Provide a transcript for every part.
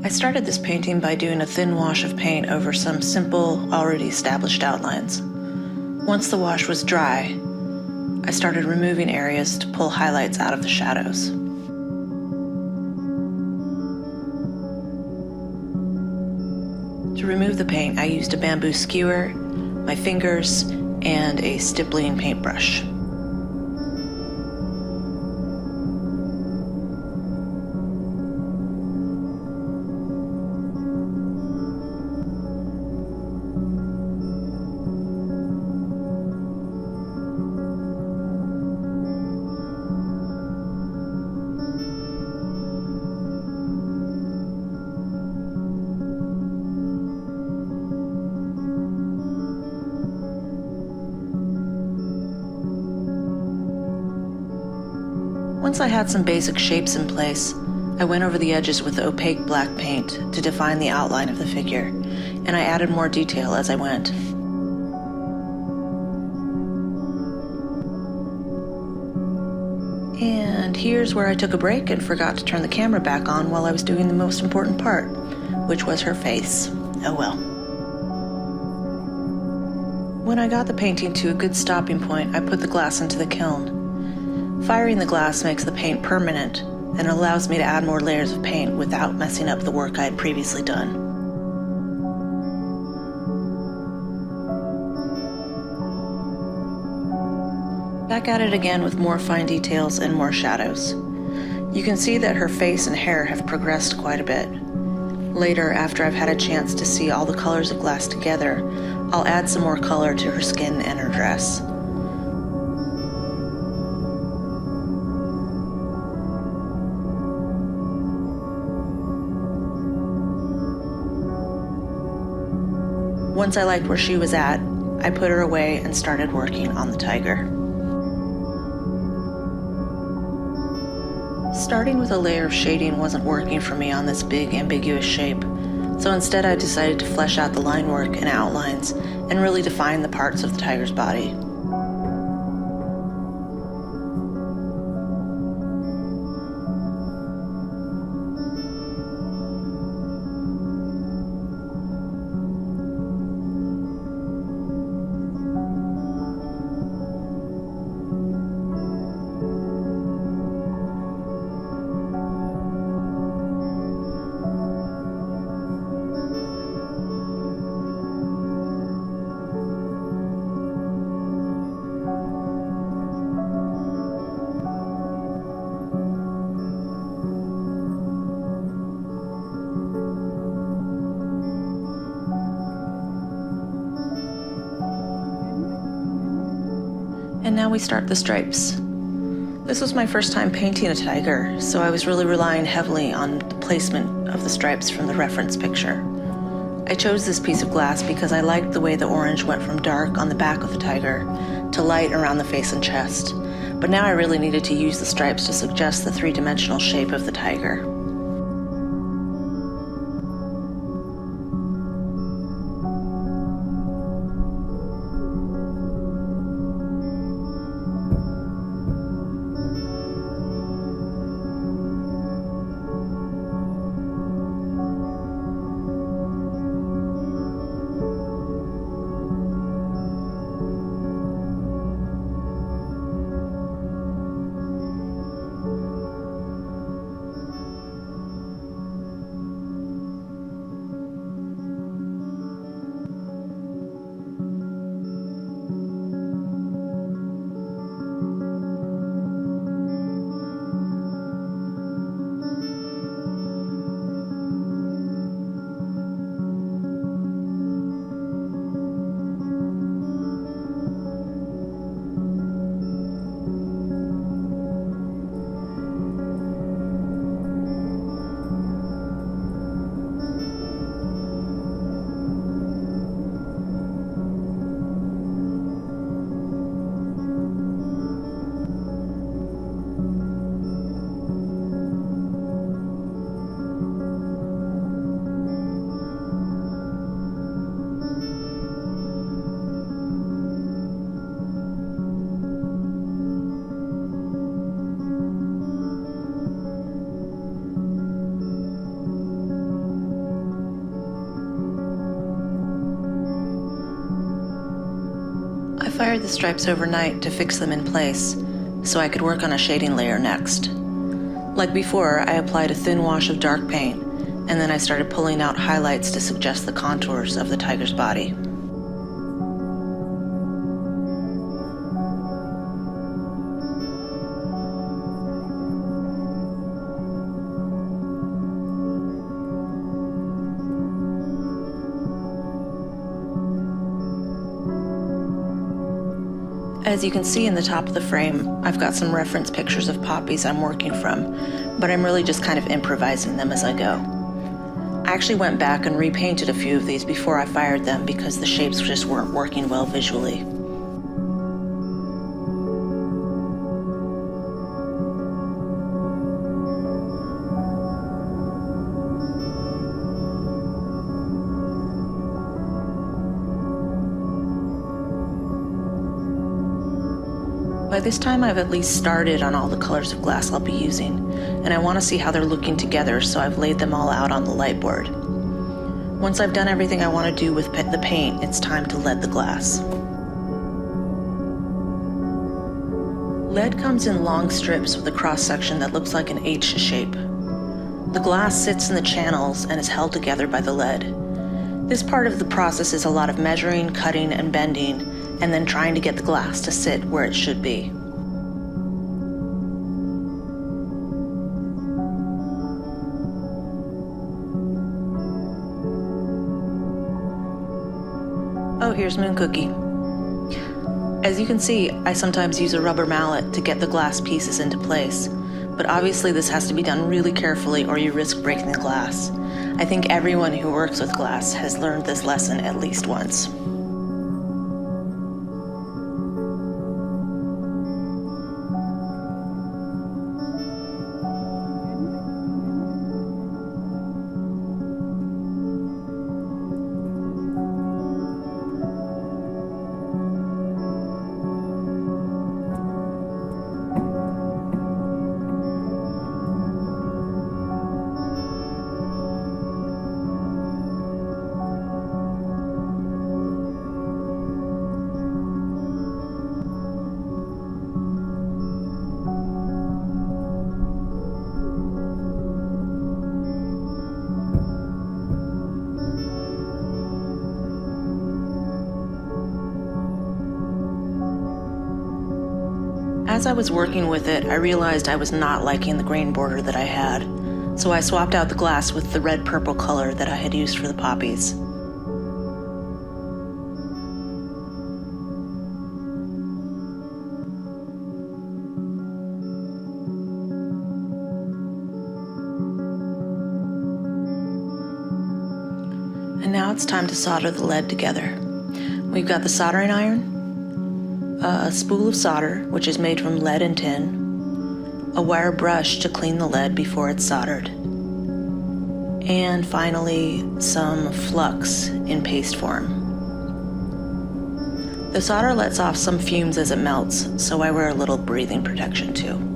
I started this painting by doing a thin wash of paint over some simple, already established outlines. Once the wash was dry, I started removing areas to pull highlights out of the shadows. To remove the paint, I used a bamboo skewer, my fingers, and a stippling paintbrush. Once I had some basic shapes in place, I went over the edges with opaque black paint to define the outline of the figure, and I added more detail as I went. And here's where I took a break and forgot to turn the camera back on while I was doing the most important part, which was her face. Oh well. When I got the painting to a good stopping point, I put the glass into the kiln. Firing the glass makes the paint permanent and allows me to add more layers of paint without messing up the work I had previously done. Back at it again with more fine details and more shadows. You can see that her face and hair have progressed quite a bit. Later, after I've had a chance to see all the colors of glass together, I'll add some more color to her skin and her dress. Once I liked where she was at, I put her away and started working on the tiger. Starting with a layer of shading wasn't working for me on this big, ambiguous shape, so instead I decided to flesh out the line work and outlines and really define the parts of the tiger's body. And now we start the stripes. This was my first time painting a tiger, so I was really relying heavily on the placement of the stripes from the reference picture. I chose this piece of glass because I liked the way the orange went from dark on the back of the tiger to light around the face and chest, but now I really needed to use the stripes to suggest the three-dimensional shape of the tiger. fired the stripes overnight to fix them in place so I could work on a shading layer next. Like before, I applied a thin wash of dark paint, and then I started pulling out highlights to suggest the contours of the tiger's body. As you can see in the top of the frame, I've got some reference pictures of poppies I'm working from, but I'm really just kind of improvising them as I go. I actually went back and repainted a few of these before I fired them because the shapes just weren't working well visually. By this time, I've at least started on all the colors of glass I'll be using, and I want to see how they're looking together, so I've laid them all out on the light board. Once I've done everything I want to do with the paint, it's time to lead the glass. Lead comes in long strips with a cross-section that looks like an H shape. The glass sits in the channels and is held together by the lead. This part of the process is a lot of measuring, cutting, and bending, and then trying to get the glass to sit where it should be. Oh, here's Moon Cookie. As you can see, I sometimes use a rubber mallet to get the glass pieces into place, but obviously this has to be done really carefully or you risk breaking the glass. I think everyone who works with glass has learned this lesson at least once. As I was working with it, I realized I was not liking the grain border that I had, so I swapped out the glass with the red-purple color that I had used for the poppies. And now it's time to solder the lead together. We've got the soldering iron, a spool of solder, which is made from lead and tin, a wire brush to clean the lead before it's soldered, and finally some flux in paste form. The solder lets off some fumes as it melts, so I wear a little breathing protection too.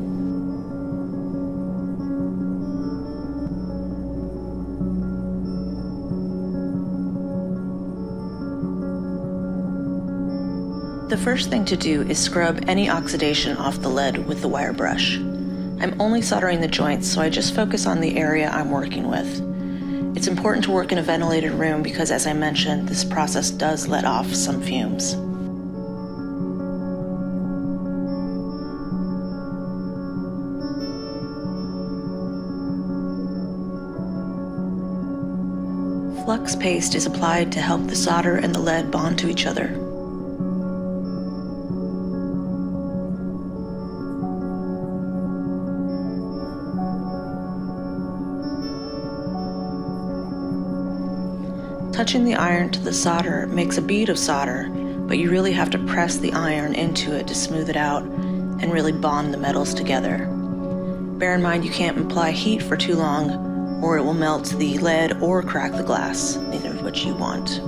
The first thing to do is scrub any oxidation off the lead with the wire brush. I'm only soldering the joints, so I just focus on the area I'm working with. It's important to work in a ventilated room because, as I mentioned, this process does let off some fumes. Flux paste is applied to help the solder and the lead bond to each other. Touching the iron to the solder makes a bead of solder, but you really have to press the iron into it to smooth it out and really bond the metals together. Bear in mind you can't apply heat for too long or it will melt the lead or crack the glass, neither of which you want.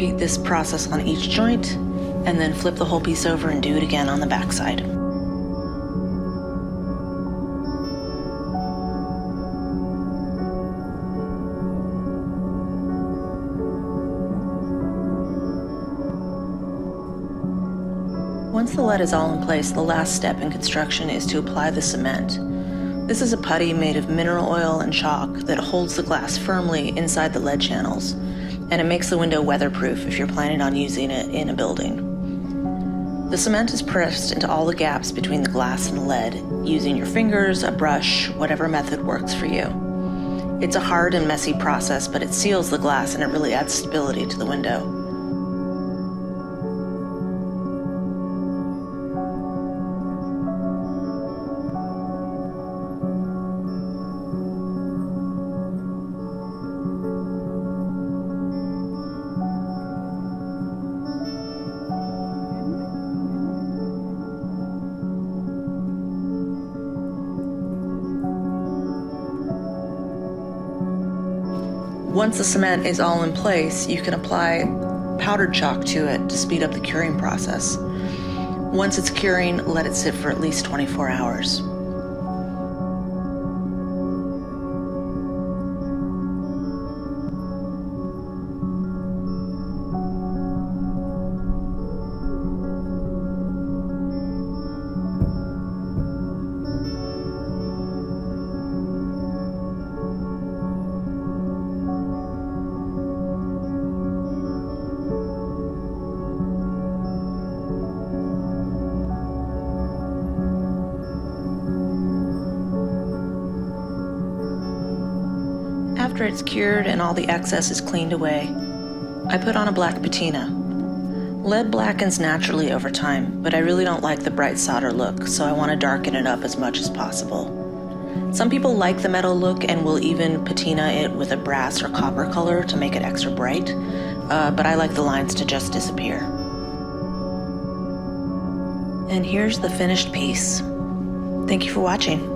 repeat this process on each joint, and then flip the whole piece over and do it again on the back side. Once the lead is all in place, the last step in construction is to apply the cement. This is a putty made of mineral oil and chalk that holds the glass firmly inside the lead channels, and it makes the window weatherproof if you're planning on using it in a building. The cement is pressed into all the gaps between the glass and the lead, using your fingers, a brush, whatever method works for you. It's a hard and messy process, but it seals the glass and it really adds stability to the window. Once the cement is all in place, you can apply powdered chalk to it to speed up the curing process. Once it's curing, let it sit for at least 24 hours. After it's cured and all the excess is cleaned away, I put on a black patina. Lead blackens naturally over time, but I really don't like the bright solder look, so I want to darken it up as much as possible. Some people like the metal look and will even patina it with a brass or copper color to make it extra bright, but I like the lines to just disappear. And here's the finished piece. Thank you for watching.